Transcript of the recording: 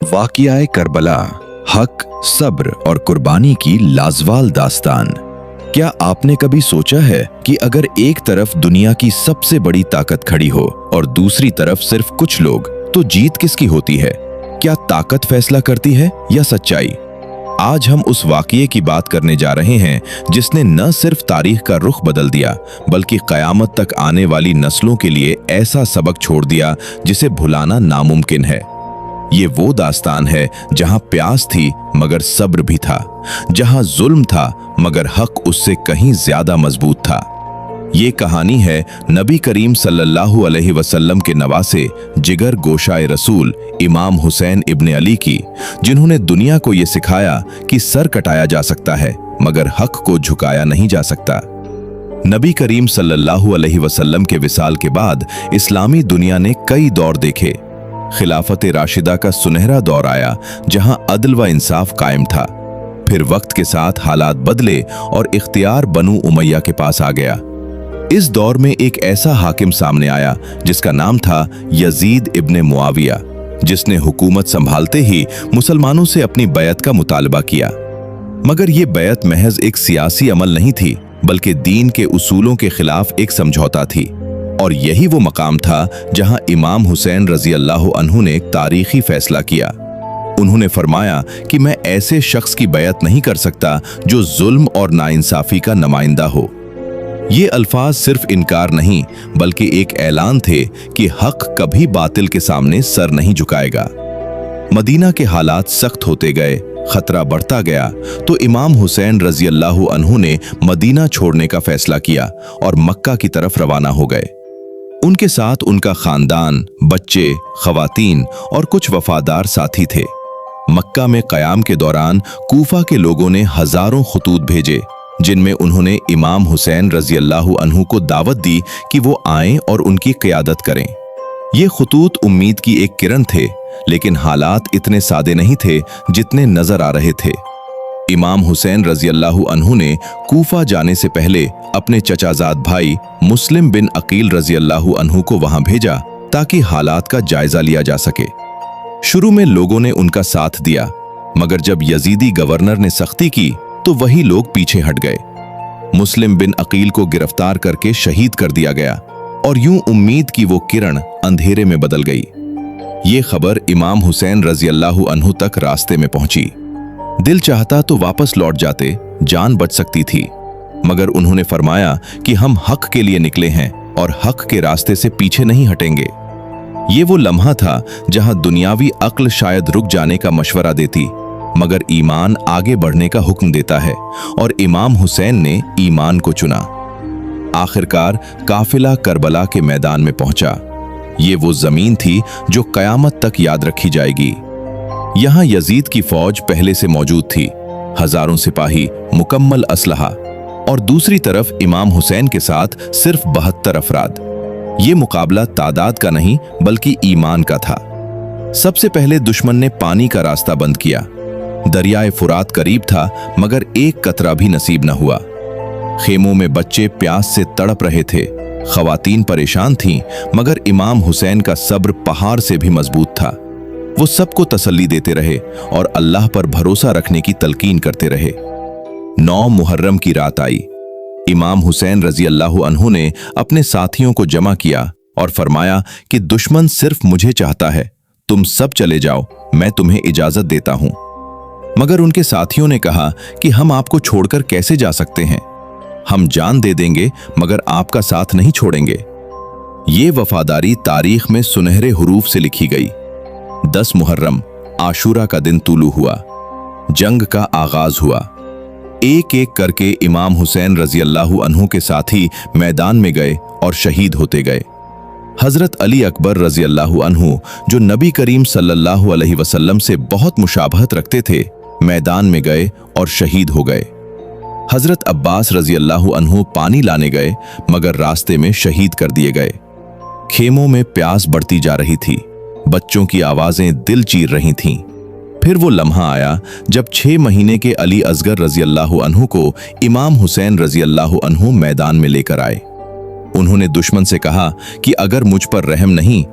वाक़िया Karbala, हक, सब्र और कुर्बानी की लाजवाल दास्तान। क्या आपने कभी सोचा है कि अगर एक तरफ दुनिया की सबसे बड़ी ताकत खड़ी हो और दूसरी तरफ सिर्फ कुछ लोग, तो जीत किसकी होती है? क्या ताकत फैसला करती है या सच्चाई? आज हम उस वाक़ये की बात करने जा रहे हैं जिसने न सिर्फ तारीख का रुख बदल दिया, बल्कि क़यामत तक आने वाली नस्लों के लिए ऐसा सबक छोड़ दिया जिसे भुलाना नामुमकिन है। ये वो दास्तान है जहां प्यास थी मगर सब्र भी था, जहां जुल्म था मगर हक उससे कहीं ज्यादा मजबूत था। ये कहानी है नबी करीम सल्लल्लाहु अलैहि वसल्लम के नवासे, जिगर गोशाए रसूल इमाम हुसैन इब्ने अली की, जिन्होंने दुनिया को ये सिखाया कि सर कटाया जा सकता है मगर हक को झुकाया नहीं जा सकता। नबी करीम सल्लल्लाहु अलैहि वसल्लम के विसाल के बाद इस्लामी दुनिया ने कई दौर देखे। खिलाफत राशिदा का सुनहरा दौर आया जहां अदल व इंसाफ कायम था। फिर वक्त के साथ हालात बदले और इख्तियार बनु उमैया के पास आ गया। इस दौर में एक ऐसा हाकिम सामने आया जिसका नाम था यजीद इब्ने मुआविया, जिसने हुकूमत संभालते ही मुसलमानों से अपनी बैत का मुतालबा किया। मगर ये बैत महज एक सियासी अमल नहीं थी, बल्कि दीन के उसूलों के खिलाफ एक समझौता थी। और यही वो मकाम था जहां इमाम हुसैन रजी अल्लाह अन्हु ने एक तारीखी फैसला किया। उन्होंने फरमाया कि मैं ऐसे शख्स की बैत नहीं कर सकता जो जुल्म और नाइंसाफी का नुमाइंदा हो। ये अल्फाज सिर्फ इनकार नहीं, बल्कि एक ऐलान थे कि हक कभी बातिल के सामने सर नहीं झुकाएगा। मदीना के हालात सख्त होते गए, खतरा बढ़ता गया, तो इमाम हुसैन रजी अल्लाह अन्हु ने मदीना छोड़ने का फैसला किया और मक्का की तरफ रवाना हो गए। उनके साथ उनका खानदान, बच्चे, खवातीन और कुछ वफादार साथी थे। मक्का में क़याम के दौरान कूफा के लोगों ने हजारों खुतूत भेजे, जिनमें उन्होंने इमाम हुसैन रजी अल्लाह अन्हु को दावत दी कि वो आएं और उनकी क़यादत करें। ये खुतूत उम्मीद की एक किरण थे, लेकिन हालात इतने सादे नहीं थे जितने नजर आ रहे थे। इमाम हुसैन रजी अल्लाह अन्हु ने कूफा जाने से पहले अपने चचाजाद भाई मुस्लिम बिन अकील रजी अल्लाह अन्हु को वहां भेजा ताकि हालात का जायजा लिया जा सके। शुरू में लोगों ने उनका साथ दिया, मगर जब यजीदी गवर्नर ने सख्ती की तो वही लोग पीछे हट गए। मुस्लिम बिन अकील को गिरफ्तार करके शहीद कर दिया गया और यूं उम्मीद की वो किरण अंधेरे में बदल गई। ये खबर इमाम हुसैन रजी अल्लाह अन्हु तक रास्ते में पहुंची। दिल चाहता तो वापस लौट जाते, जान बच सकती थी, मगर उन्होंने फरमाया कि हम हक के लिए निकले हैं और हक के रास्ते से पीछे नहीं हटेंगे। ये वो लम्हा था जहां दुनियावी अक्ल शायद रुक जाने का मशवरा देती, मगर ईमान आगे बढ़ने का हुक्म देता है, और इमाम हुसैन ने ईमान को चुना। आखिरकार काफिला करबला के मैदान में पहुंचा। ये वो जमीन थी जो कयामत तक याद रखी जाएगी। यहां यजीद की फौज पहले से मौजूद थी, हजारों सिपाही, मुकम्मल असलहा, और दूसरी तरफ इमाम हुसैन के साथ सिर्फ 72 अफराद। ये मुकाबला तादाद का नहीं बल्कि ईमान का था। सबसे पहले दुश्मन ने पानी का रास्ता बंद किया। दरियाए फुरात करीब था, मगर एक कतरा भी नसीब न हुआ। खेमों में बच्चे प्यास से तड़प रहे थे, खवातीन परेशान थीं, मगर इमाम हुसैन का सब्र पहाड़ से भी मजबूत था। वो सबको तसल्ली देते रहे और अल्लाह पर भरोसा रखने की तलकीन करते रहे। 9 मुहर्रम की रात आई। इमाम हुसैन रजी अल्लाह अन्हु ने अपने साथियों को जमा किया और फरमाया कि दुश्मन सिर्फ मुझे चाहता है, तुम सब चले जाओ, मैं तुम्हें इजाजत देता हूं। मगर उनके साथियों ने कहा कि हम आपको छोड़कर कैसे जा सकते हैं? हम जान दे देंगे मगर आपका साथ नहीं छोड़ेंगे। ये वफादारी तारीख में सुनहरे हुरूफ से लिखी गई। 10 मुहर्रम आशूरा का दिन तुलू हुआ। जंग का आगाज हुआ। एक एक करके इमाम हुसैन रजी अल्लाह अन्हु के साथी मैदान में गए और शहीद होते गए। हजरत अली अकबर रजी अल्लाह अन्हु, जो नबी करीम सल्लल्लाहु अलैहि वसल्लम से बहुत मुशाबहत रखते थे, मैदान में गए और शहीद हो गए। हजरत अब्बास रजी अल्लाह अन्हु पानी लाने गए, मगर रास्ते में शहीद कर दिए गए। खेमों में प्यास बढ़ती जा रही थी, बच्चों की आवाजें दिल चीर रही थीं। फिर वो लम्हा आया जब 6 महीने के अली असगर रजी अल्लाह अन्हु को इमाम हुसैन रजी अल्लाह अन्हु मैदान में लेकर आए। उन्होंने दुश्मन से कहा कि अगर मुझ पर रहम नहीं